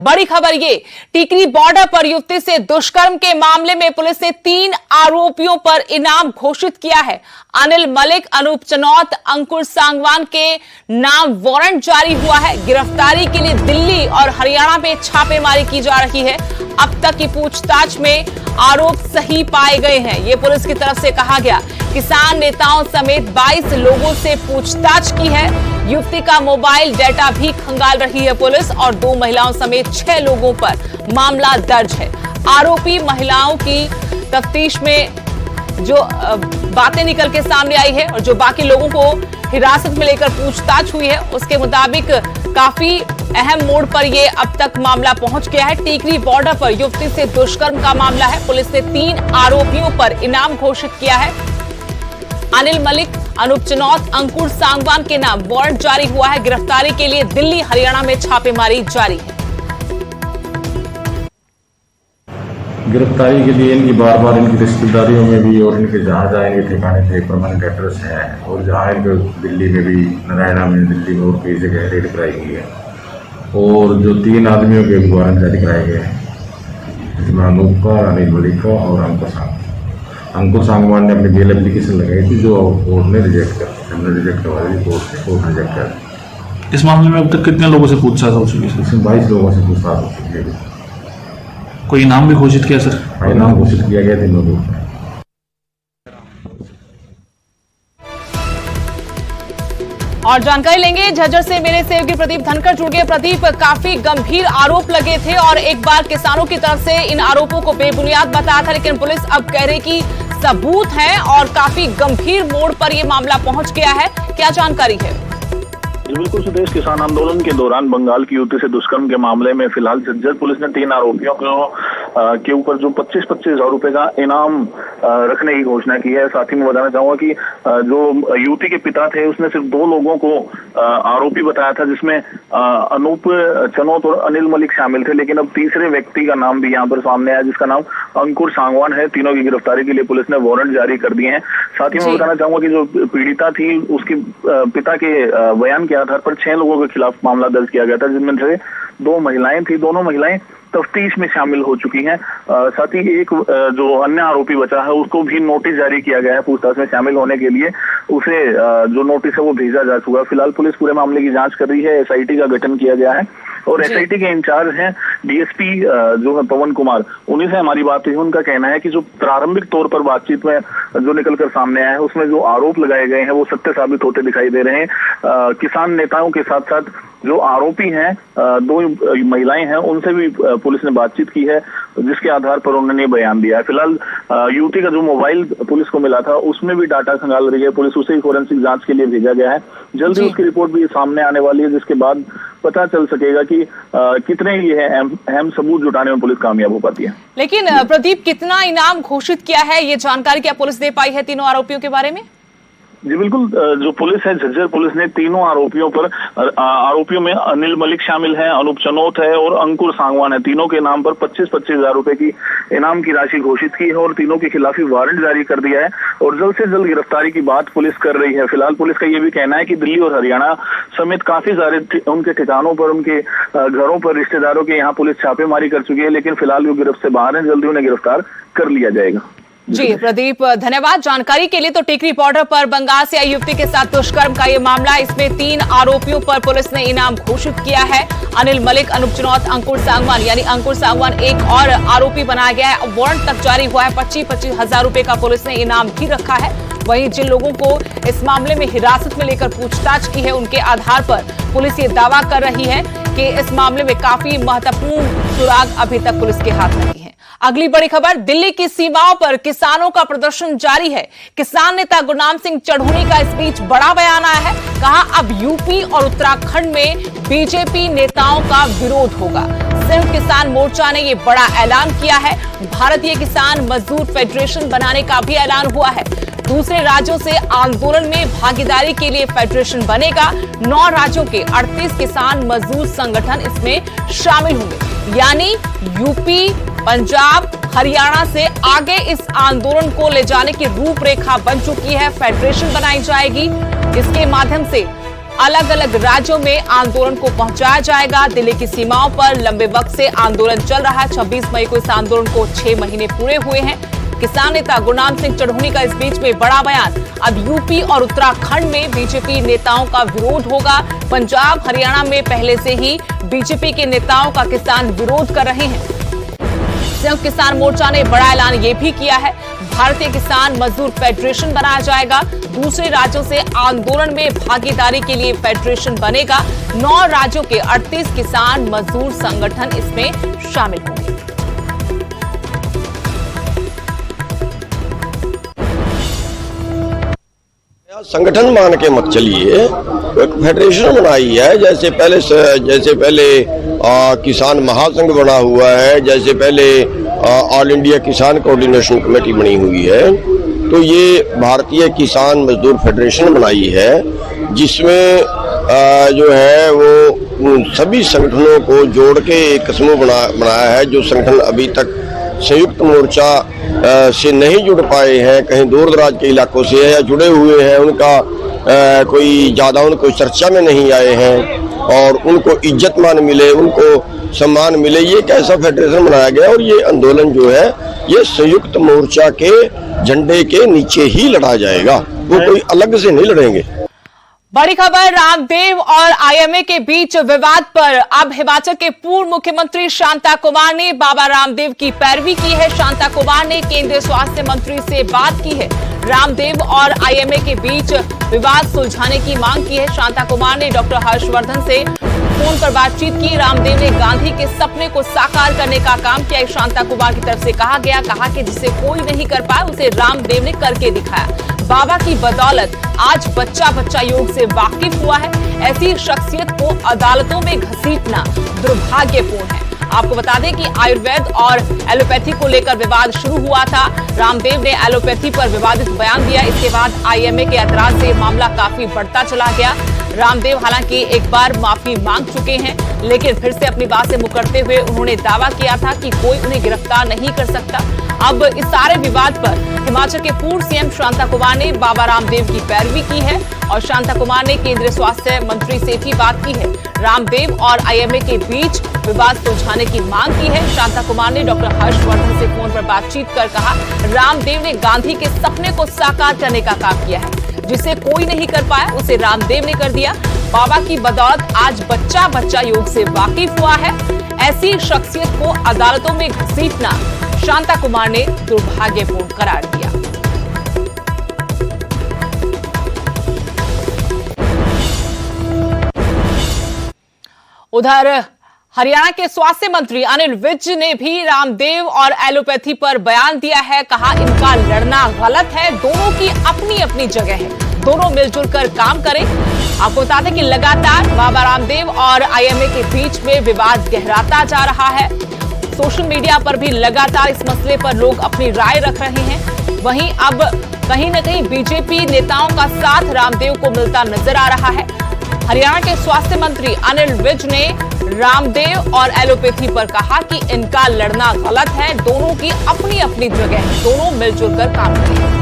बड़ी खबर ये, टिकरी बॉर्डर पर युवती से दुष्कर्म के मामले में पुलिस ने 3 आरोपियों पर इनाम घोषित किया है। अनिल मलिक, अनूप चनौत, अंकुर सांगवान के नाम वारंट जारी हुआ है। गिरफ्तारी के लिए दिल्ली और हरियाणा में छापेमारी की जा रही है। अब तक की पूछताछ में आरोप सही पाए गए हैं, ये पुलिस की तरफ से कहा गया। किसान नेताओं समेत 22 लोगों से पूछताछ की है। युवती का मोबाइल डेटा भी खंगाल रही है पुलिस और 2 महिलाओं समेत 6 लोगों पर मामला दर्ज है। आरोपी महिलाओं की तफ्तीश में जो बातें निकल के सामने आई है और जो बाकी लोगों को हिरासत में लेकर पूछताछ हुई है, उसके मुताबिक काफी अहम मोड़ पर यह अब तक मामला पहुंच गया है। टिकरी बॉर्डर पर युवती से दुष्कर्म का मामला है। पुलिस ने 3 आरोपियों पर इनाम घोषित किया है। अनिल मलिक, अनूप चनौत, अंकुर सांगवान के नाम वारंट जारी हुआ है। गिरफ्तारी के लिए दिल्ली हरियाणा में छापेमारी जारी है। गिरफ्तारी के लिए इनकी बार बार इनकी रिश्तेदारियों में भी और इनके जहाँ जहाँ इनके ठिकाने थे परमानेंट एड्रेस हैं और जहाँ इनके दिल्ली में भी, नारायणा में, दिल्ली में और कई जगह रेड कराई गई है और जो 3 आदमियों के भी वारंट जारी कराए गए हैं, जिसमें अनूप का, अनिल मलिक का और अंकुर सांगवान ने अपनी बेल एप्लीकेशन लगाई थी जो कोर्ट ने रिजेक्ट कर दी। हमने रिजेक्ट करवा दी, कोर्ट रिजेक्ट कर दी। इस मामले में अब तक कितने लोगों से पूछताछ हो चुकी है? इसमें 22 लोगों से पूछताछ हो चुकी है। कोई इनाम भी घोषित किया सर? इनाम घोषित किया गया 3 लोगों को। और जानकारी लेंगे झज्जर से मेरे सहयोगी प्रदीप धनखड़ जुड़ गए। प्रदीप, काफी गंभीर आरोप लगे थे और एक बार किसानों की तरफ से इन आरोपों को बेबुनियाद बताया था, लेकिन पुलिस अब कह रही कि सबूत है और काफी गंभीर मोड़ पर यह मामला पहुंच गया है। क्या जानकारी है? बिल्कुल सुदेश, किसान आंदोलन के दौरान बंगाल की युवती से दुष्कर्म के मामले में फिलहाल झज्जर पुलिस ने 3 आरोपियों के ऊपर जो 25-25 हजार रुपए का इनाम रखने की घोषणा की है। साथ ही मैं बताना चाहूंगा कि जो युवती के पिता थे उसने सिर्फ 2 लोगों को आरोपी बताया था, जिसमें अनूप चनौत और अनिल मलिक शामिल थे, लेकिन अब तीसरे व्यक्ति का नाम भी यहाँ पर सामने आया जिसका नाम अंकुर सांगवान है। तीनों की गिरफ्तारी के लिए पुलिस ने वारंट जारी कर दिए हैं। साथ ही मैं बताना चाहूंगा कि जो पीड़िता थी उसके पिता के बयान के आधार पर 6 लोगों के खिलाफ मामला दर्ज किया गया था, जिनमें से 2 महिलाएं थी। दोनों महिलाएं तफ्तीश में शामिल हो चुकी हैं। साथ ही एक जो अन्य आरोपी बचा है उसको भी नोटिस जारी किया गया है पूछताछ में शामिल होने के लिए। उसे जो नोटिस है वो भेजा जा चुका है। फिलहाल पुलिस पूरे मामले की जांच कर रही है। एसआईटी का गठन किया गया है और एसआईटी के इंचार्ज हैं डीएसपी जो है पवन कुमार। उन्हीं से हमारी बात हुई। उनका कहना है कि जो प्रारंभिक तौर पर बातचीत में जो निकलकर सामने आया है उसमें जो आरोप लगाए गए हैं वो सत्य साबित होते दिखाई दे रहे हैं। किसान नेताओं के साथ साथ जो आरोपी हैं 2 महिलाएं हैं उनसे भी पुलिस ने बातचीत की है, जिसके आधार पर उन्होंने बयान दिया है। फिलहाल युवती का जो मोबाइल पुलिस को मिला था उसमें भी डाटा खंगाल रही है पुलिस। उसे फोरेंसिक जांच के लिए भेजा गया है। जल्दी उसकी रिपोर्ट भी सामने आने वाली है, जिसके बाद पता चल सकेगा कि कितने ये अहम सबूत जुटाने में पुलिस कामयाब हो पाती है। लेकिन प्रदीप, कितना इनाम घोषित किया है, ये जानकारी क्या पुलिस दे पाई है तीनों आरोपियों के बारे में? जी बिल्कुल, जो पुलिस है झज्जर पुलिस ने तीनों आरोपियों में अनिल मलिक शामिल है, अनूप चनौत है और अंकुर सांगवान है। तीनों के नाम पर 25-25 हजार रुपए की इनाम की राशि घोषित की है और तीनों के खिलाफ ही वारंट जारी कर दिया है और जल्द से जल्द गिरफ्तारी की बात पुलिस कर रही है। फिलहाल पुलिस का ये भी कहना है कि दिल्ली और हरियाणा समेत काफी सारे उनके ठिकानों पर, उनके घरों पर, रिश्तेदारों के यहाँ पुलिस छापेमारी कर चुकी है, लेकिन फिलहाल वो गिरफ्त से बाहर है। जल्दी उन्हें गिरफ्तार कर लिया जाएगा। जी प्रदीप, धन्यवाद जानकारी के लिए। तो टिकरी बॉर्डर पर बंगाल से आई युवती के साथ दुष्कर्म का ये मामला, इसमें 3 आरोपियों पर पुलिस ने इनाम घोषित किया है। अनिल मलिक, अनूप चनौत, अंकुर सांगवान, यानी अंकुर सांगवान एक और आरोपी बनाया गया है। वारंट तक जारी हुआ है। 25-25 हजार रुपए का पुलिस ने इनाम भी रखा है। वहीं जिन लोगों को इस मामले में हिरासत में लेकर पूछताछ की है उनके आधार पर पुलिस ये दावा कर रही है कि इस मामले में काफी महत्वपूर्ण सुराग अभी तक पुलिस के हाथ लगी है। अगली बड़ी खबर, दिल्ली की सीमाओं पर किसानों का प्रदर्शन जारी है। किसान नेता गुरनाम सिंह चढ़ूनी का इस बीच बड़ा बयान आया है। कहा अब यूपी और उत्तराखंड में बीजेपी नेताओं का विरोध होगा। संयुक्त किसान मोर्चा ने ये बड़ा ऐलान किया है। भारतीय किसान मजदूर फेडरेशन बनाने का भी ऐलान हुआ है। दूसरे राज्यों से आंदोलन में भागीदारी के लिए फेडरेशन बनेगा। 9 राज्यों के 38 किसान मजदूर संगठन इसमें शामिल होंगे, यानी यूपी, पंजाब, हरियाणा से आगे इस आंदोलन को ले जाने की रूपरेखा बन चुकी है। फेडरेशन बनाई जाएगी, इसके माध्यम से अलग अलग राज्यों में आंदोलन को पहुंचाया जाएगा। दिल्ली की सीमाओं पर लंबे वक्त से आंदोलन चल रहा है। 26 मई को इस आंदोलन को 6 महीने पूरे हुए हैं। किसान नेता गुरनाम सिंह चढ़ूनी का इस बीच में बड़ा बयान। अब यूपी और उत्तराखंड में बीजेपी नेताओं का विरोध होगा। पंजाब हरियाणा में पहले से ही बीजेपी के नेताओं का किसान विरोध कर रहे हैं। संयुक्त किसान मोर्चा ने बड़ा ऐलान ये भी किया है, भारतीय किसान मजदूर फेडरेशन बनाया जाएगा। दूसरे राज्यों से आंदोलन में भागीदारी के लिए फेडरेशन बनेगा। 9 राज्यों के 38 किसान मजदूर संगठन इसमें शामिल होंगे। संगठन मान के मत चलिए, एक फेडरेशन बनाई है। जैसे पहले किसान महासंघ बना हुआ है, जैसे पहले ऑल इंडिया किसान कोऑर्डिनेशन कमेटी बनी हुई है, तो ये भारतीय किसान मजदूर फेडरेशन बनाई है, जिसमें जो है वो सभी संगठनों को जोड़ के एक समूह बनाया है। जो संगठन अभी तक संयुक्त मोर्चा से नहीं जुड़ पाए हैं, कहीं दूर दराज के इलाकों से या जुड़े हुए हैं, उनका कोई ज़्यादा उनको चर्चा में नहीं आए हैं और उनको इज्जत मान मिले, उनको सम्मान मिले, ये एक ऐसा फेडरेशन बनाया गया। और ये आंदोलन जो है ये संयुक्त मोर्चा के झंडे के नीचे ही लड़ा जाएगा, वो कोई अलग से नहीं लड़ेंगे। बड़ी खबर, रामदेव और आईएमए के बीच विवाद पर अब हिमाचल के पूर्व मुख्यमंत्री शांता कुमार ने बाबा रामदेव की पैरवी की है। शांता कुमार ने केंद्रीय स्वास्थ्य मंत्री से बात की है। रामदेव और आईएमए के बीच विवाद सुलझाने की मांग की है। शांता कुमार ने डॉक्टर हर्षवर्धन से फोन पर बातचीत की। रामदेव ने गांधी के सपने को साकार करने का काम किया। शांता कुमार की तरफ से कहा कि जिसे कोई नहीं कर पाया उसे रामदेव ने करके दिखाया। बाबा की बदौलत आज बच्चा योग से वाकिफ हुआ है। ऐसी शख्सियत को अदालतों में घसीटना दुर्भाग्यपूर्ण है। आपको बता दें कि आयुर्वेद और एलोपैथी को लेकर विवाद शुरू हुआ था। रामदेव ने एलोपैथी पर विवादित बयान दिया। इसके बाद आईएमए के ऐतराज से मामला काफी बढ़ता चला गया। रामदेव हालांकि एक बार माफी मांग चुके हैं, लेकिन फिर से अपनी बात से मुकरते हुए उन्होंने दावा किया था कि कोई उन्हें गिरफ्तार नहीं कर सकता। अब इस सारे विवाद पर हिमाचल के पूर्व सीएम शांता कुमार ने बाबा रामदेव की पैरवी की है और शांता कुमार ने केंद्रीय स्वास्थ्य मंत्री से भी बात की है। रामदेव और आईएमए के बीच विवाद सुलझाने की मांग की है। शांता कुमार ने डॉक्टर हर्षवर्धन से फोन पर बातचीत कर कहा, रामदेव ने गांधी के सपने को साकार करने का काम किया है। जिसे कोई नहीं कर पाया उसे रामदेव ने कर दिया। बाबा की बदौलत आज बच्चा योग से वाकिफ हुआ है। ऐसी शख्सियत को अदालतों में घसीटना शांता कुमार ने दुर्भाग्यपूर्ण करार दिया। उधर हरियाणा के स्वास्थ्य मंत्री अनिल विज ने भी रामदेव और एलोपैथी पर बयान दिया है। कहा, इनका लड़ना गलत है, दोनों की अपनी अपनी जगह है, दोनों मिलजुल कर काम करें। आपको बता दें कि लगातार बाबा रामदेव और आईएमए के बीच में विवाद गहराता जा रहा है। सोशल मीडिया पर भी लगातार इस मसले पर लोग अपनी राय रख रहे हैं। वहीं अब कहीं न कहीं बीजेपी नेताओं का साथ रामदेव को मिलता नजर आ रहा है। हरियाणा के स्वास्थ्य मंत्री अनिल विज ने रामदेव और एलोपैथी पर कहा कि इनका लड़ना गलत है, दोनों की अपनी अपनी जगह है, दोनों मिलजुल कर काम करें।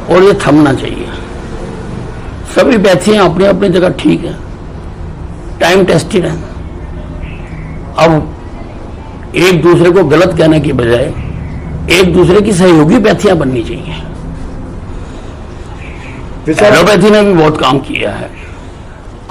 और ये थमना चाहिए। सभी पैथियां अपनी अपनी जगह ठीक है, टाइम टेस्टेड है। अब एक दूसरे को गलत कहने की बजाय एक दूसरे की सहयोगी पैथियां बननी चाहिए। एलोपैथी ने भी बहुत काम किया है,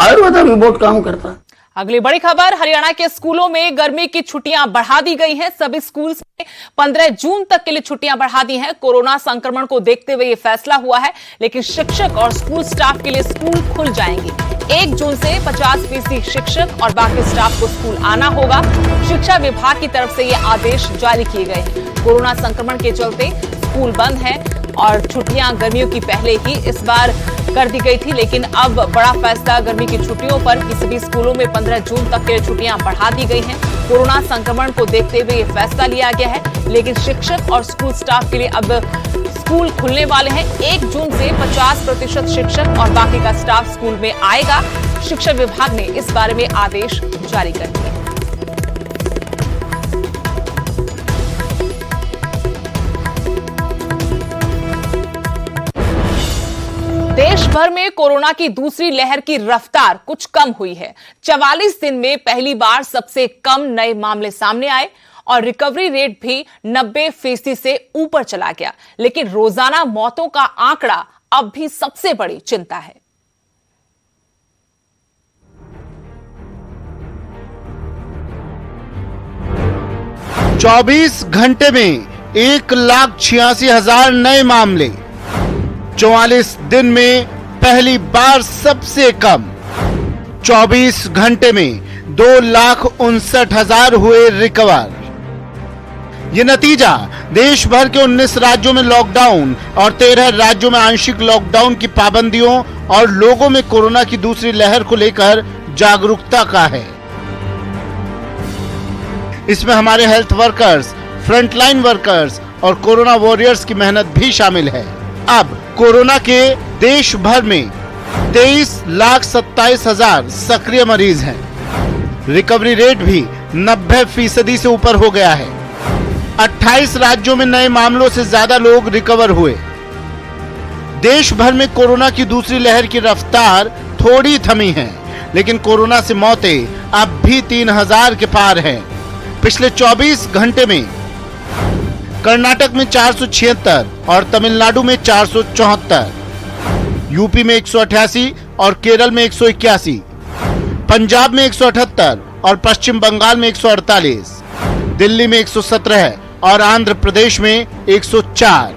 आयुर्वेद भी बहुत काम करता है। अगली बड़ी खबर, हरियाणा के स्कूलों में गर्मी की छुट्टियां बढ़ा दी गई हैं। सभी स्कूल में 15 जून तक के लिए छुट्टियां बढ़ा दी हैं। कोरोना संक्रमण को देखते हुए यह फैसला हुआ है, लेकिन शिक्षक और स्कूल स्टाफ के लिए स्कूल खुल जाएंगे। 1 जून से 50% शिक्षक और बाकी स्टाफ को स्कूल आना होगा। शिक्षा विभाग की तरफ से ये आदेश जारी किए गए हैं। कोरोना संक्रमण के चलते स्कूल बंद है और छुट्टियां गर्मियों की पहले ही इस बार कर दी गई थी, लेकिन अब बड़ा फैसला, गर्मी की छुट्टियों पर किसी भी स्कूलों में 15 जून तक के लिए छुट्टियां बढ़ा दी गई हैं। कोरोना संक्रमण को देखते हुए यह फैसला लिया गया है, लेकिन शिक्षक और स्कूल स्टाफ के लिए अब स्कूल खुलने वाले हैं। 1 जून से 50% शिक्षक और बाकी का स्टाफ स्कूल में आएगा। शिक्षा विभाग ने इस बारे में आदेश जारी कर दिए। भर में कोरोना की दूसरी लहर की रफ्तार कुछ कम हुई है। 44 दिन में पहली बार सबसे कम नए मामले सामने आए और रिकवरी रेट भी 90% से ऊपर चला गया। लेकिन रोजाना मौतों का आंकड़ा अब भी सबसे बड़ी चिंता है। चौबीस घंटे में 1,86,000 नए मामले, 44 दिन में पहली बार सबसे कम, 24 घंटे में 2,59,000 हुए रिकवर। ये नतीजा देश भर के 19 राज्यों में लॉकडाउन और 13 राज्यों में आंशिक लॉकडाउन की पाबंदियों और लोगों में कोरोना की दूसरी लहर को लेकर जागरूकता का है। इसमें हमारे हेल्थ वर्कर्स, फ्रंटलाइन वर्कर्स और कोरोना वॉरियर्स की मेहनत भी शामिल है। अब कोरोना के देश भर में 23,27,000 सक्रिय मरीज हैं। रिकवरी रेट भी 90% से ऊपर हो गया है। 28 राज्यों में नए मामलों से ज्यादा लोग रिकवर हुए। देश भर में कोरोना की दूसरी लहर की रफ्तार थोड़ी थमी है, लेकिन कोरोना से मौतें अब भी 3,000 के पार हैं। पिछले 24 घंटे में कर्नाटक में 476 और तमिलनाडु में 474, यूपी में 188 और केरल में 181, पंजाब में 178 और पश्चिम बंगाल में 148, दिल्ली में 117 और आंध्र प्रदेश में 104,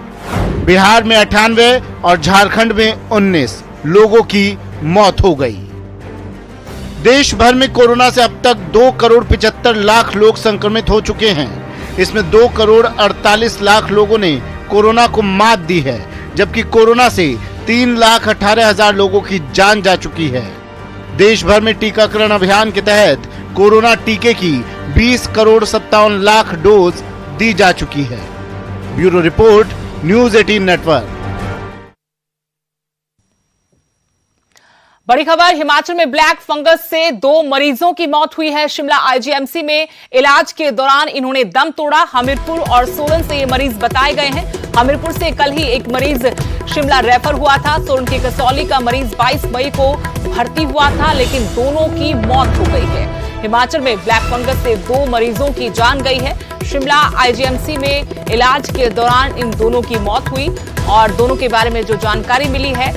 बिहार में 98 और झारखंड में 19 लोगों की मौत हो गई। देश भर में कोरोना से अब तक 2,75,00,000 लोग संक्रमित हो चुके हैं। इसमें 2,48,00,000 लोगों ने कोरोना को मात दी है, जबकि कोरोना से 3,18,000 लोगों की जान जा चुकी है। देश भर में टीकाकरण अभियान के तहत कोरोना टीके की 20,57,00,000 डोज दी जा चुकी है। Bureau report, news 18 network. बड़ी खबर, हिमाचल में ब्लैक फंगस से 2 मरीजों की मौत हुई है। शिमला आईजीएमसी में इलाज के दौरान इन्होंने दम तोड़ा। हमीरपुर और सोलन से ये मरीज बताए गए हैं। हमीरपुर से कल ही एक मरीज शिमला रेफर हुआ था। सोलन के कसौली का मरीज 22 मई को भर्ती हुआ था, लेकिन दोनों की मौत हो गई है। हिमाचल में ब्लैक फंगस से 2 मरीजों की जान गई है। शिमला आईजीएमसी में इलाज के दौरान इन दोनों की मौत हुई और दोनों के बारे में जो जानकारी मिली है,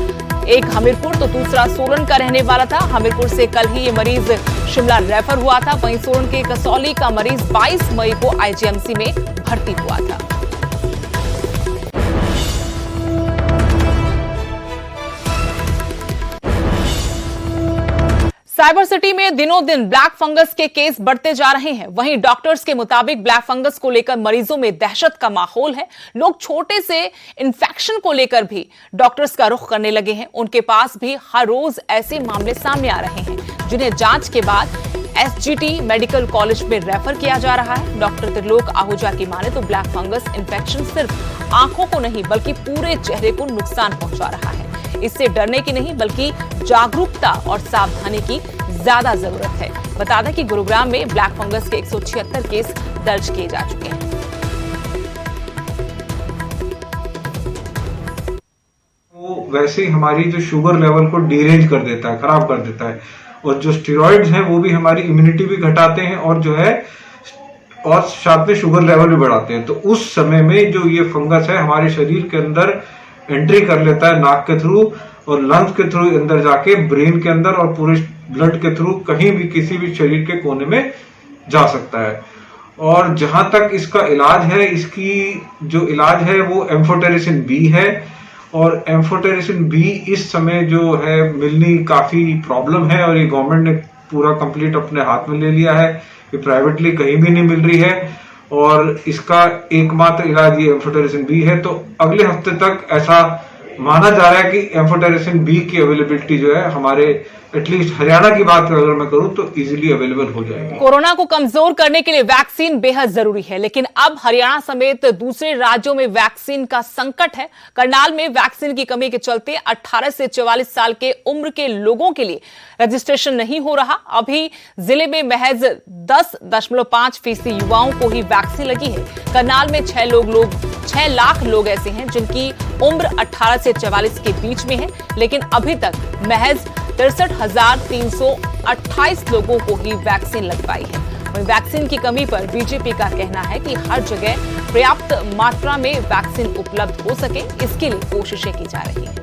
एक हमीरपुर तो दूसरा सोलन का रहने वाला था। हमीरपुर से कल ही ये मरीज शिमला रेफर हुआ था। वहीं सोलन के कसौली का मरीज 22 मई को आईजीएमसी में भर्ती हुआ था। साइबर सिटी में दिनों दिन ब्लैक फंगस के केस बढ़ते जा रहे हैं। वहीं डॉक्टर्स के मुताबिक ब्लैक फंगस को लेकर मरीजों में दहशत का माहौल है। लोग छोटे से इन्फेक्शन को लेकर भी डॉक्टर्स का रुख करने लगे हैं। उनके पास भी हर रोज ऐसे मामले सामने आ रहे हैं, जिन्हें जांच के बाद एसजीटी मेडिकल कॉलेज में रेफर किया जा रहा है। डॉक्टर त्रिलोक आहूजा की माने तो ब्लैक फंगस इन्फेक्शन सिर्फ आंखों को नहीं बल्कि पूरे चेहरे को नुकसान पहुंचा रहा है। इससे डरने की नहीं बल्कि जागरूकता और सावधानी की ज्यादा जरूरत है। बता दें कि गुरुग्राम में ब्लैक फंगस के 176 केस दर्ज किए जा चुके हैं। वो वैसे ही हमारी जो शुगर लेवल को डीरेंज कर देता है, खराब कर देता है, और जो स्टेरॉइड्स हैं वो भी हमारी इम्यूनिटी भी घटाते हैं और जो है और साथ में शुगर लेवल भी बढ़ाते हैं। तो उस समय में जो ये फंगस है हमारे शरीर के अंदर एंट्री कर लेता है नाक के थ्रू और लंग्स के थ्रू अंदर जाके ब्रेन के अंदर और पूरे ब्लड के थ्रू कहीं भी किसी भी शरीर के कोने में जा सकता है। और जहां तक इसका इलाज है, इसकी जो इलाज है वो एम्फोटेरिसिन बी है और एम्फोटेरिसिन बी इस समय जो है मिलनी काफी प्रॉब्लम है और ये गवर्नमेंट ने पूरा कंप्लीट अपने हाथ में ले लिया है। ये प्राइवेटली कहीं भी नहीं मिल रही है और इसका एकमात्र इलाज ये एम्फोटेरिसिन बी है। तो अगले हफ्ते तक ऐसा माना जा रहा है कि एम्फोटेरिसिन बी की अवेलेबिलिटी जो है हमारे एटलीस्ट हरियाणा की बात अगर मैं करूं तो इजीली अवेलेबल हो जाएगी। कोरोना को कमजोर करने के लिए वैक्सीन बेहद जरूरी है, लेकिन अब हरियाणा समेत दूसरे राज्यों में वैक्सीन का संकट है। करनाल में वैक्सीन की कमी के चलते 18 से 44 साल के उम्र के लोगों के लिए रजिस्ट्रेशन नहीं हो रहा। अभी जिले में महज 10.5% युवाओं को ही वैक्सीन लगी है। करनाल में 6 लाख लोग ऐसे हैं जिनकी उम्र 18 से 44 के बीच में है, लेकिन अभी तक महज 63,328 लोगों को ही वैक्सीन लग पाई है। वहीं वैक्सीन की कमी पर बीजेपी का कहना है कि हर जगह पर्याप्त मात्रा में वैक्सीन उपलब्ध हो सके, इसके लिए कोशिशें की जा रही हैं।